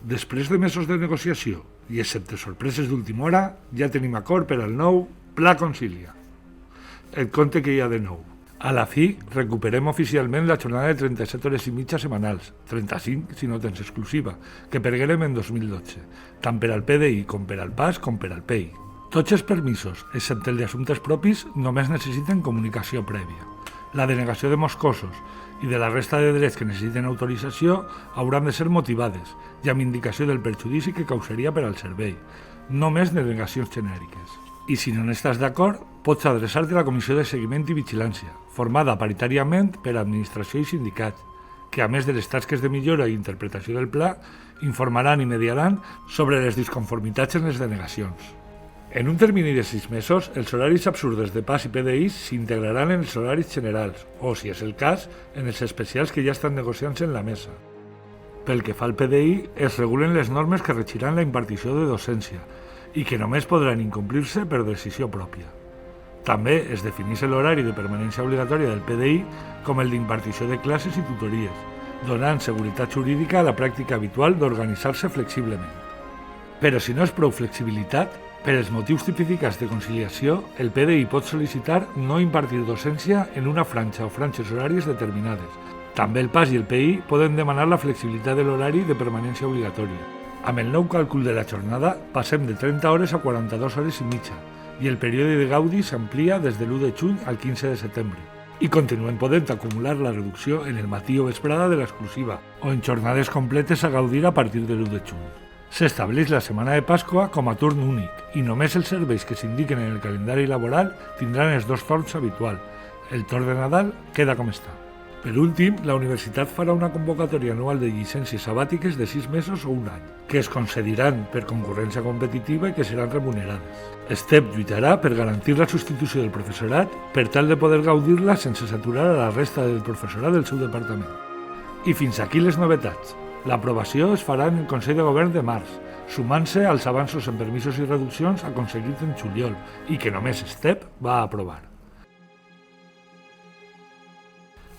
Després de mesos de negociació i excepte sorpreses d'última hora, ja tenim acord per al nou Pla Concilia. Et conte què hi ha de nou. A la fi, recuperem oficialment la jornada de 37 hores i mitja setmanals, 35 si no tens exclusiva, que perguérem en 2012, tant per al PDI com per al PAS com per al PEI. Tots els permisos, excepte el d'assumptes propis, només necessiten comunicació prèvia. La denegació de moscosos i de la resta de drets que necessiten autorització hauran de ser motivades i amb indicació del perjudici que causaria per al servei, només denegacions genèriques. I si no n'estàs d'acord, pots adreçar-te a la Comissió de Seguiment i Vigilància, formada paritàriament per administració i sindicats, que a més de les tasques de millora i interpretació del pla, informaran i mediaran sobre les disconformitats en les denegacions. En un termini de 6 mesos, els horaris absurdes de PAS i PDI s'integraran en els horaris generals, o, si és el cas, en els especials que ja estan negociant-se en la mesa. Pel que fa al PDI, es regulen les normes que regiran la impartició de docència i que només podran incomplir-se per decisió pròpia. També es defineix l'horari de permanència obligatòria del PDI com el d'impartició de classes i tutories, donant seguretat jurídica a la pràctica habitual d'organitzar-se flexiblement. Però si no és prou flexibilitat, per els motius tipificats de conciliació, el PDI pot sol·licitar no impartir docència en una franja o franges horàries determinades. També el PAS i el PEI poden demanar la flexibilitat de l'horari de permanència obligatòria. Amb el nou càlcul de la jornada, passem de 30 hores a 42 hores i mitja i el període de gaudi s'amplia des de l'1 de juny al 15 de setembre. I continuem podent acumular la reducció en el matí o vesprada de l'exclusiva o en jornades completes a gaudir a partir de l'1 de juny. S'estableix la setmana de Pasqua com a torn únic i només els serveis que s'indiquen en el calendari laboral tindran els 2 torns habituals. El torn de Nadal queda com està. Per últim, la universitat farà una convocatòria anual de llicències sabàtiques de 6 mesos o un any, que es concediran per concurrència competitiva i que seran remunerades. STEP lluitarà per garantir la substitució del professorat per tal de poder gaudir-la sense saturar a la resta del professorat del seu departament. I fins aquí les novetats. L'aprovació es farà en el Consell de Govern de març, sumant-se als avanços en permisos i reduccions aconseguits en juliol i que només STEP va aprovar.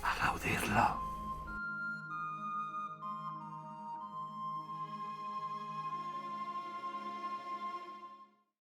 A gaudir-lo!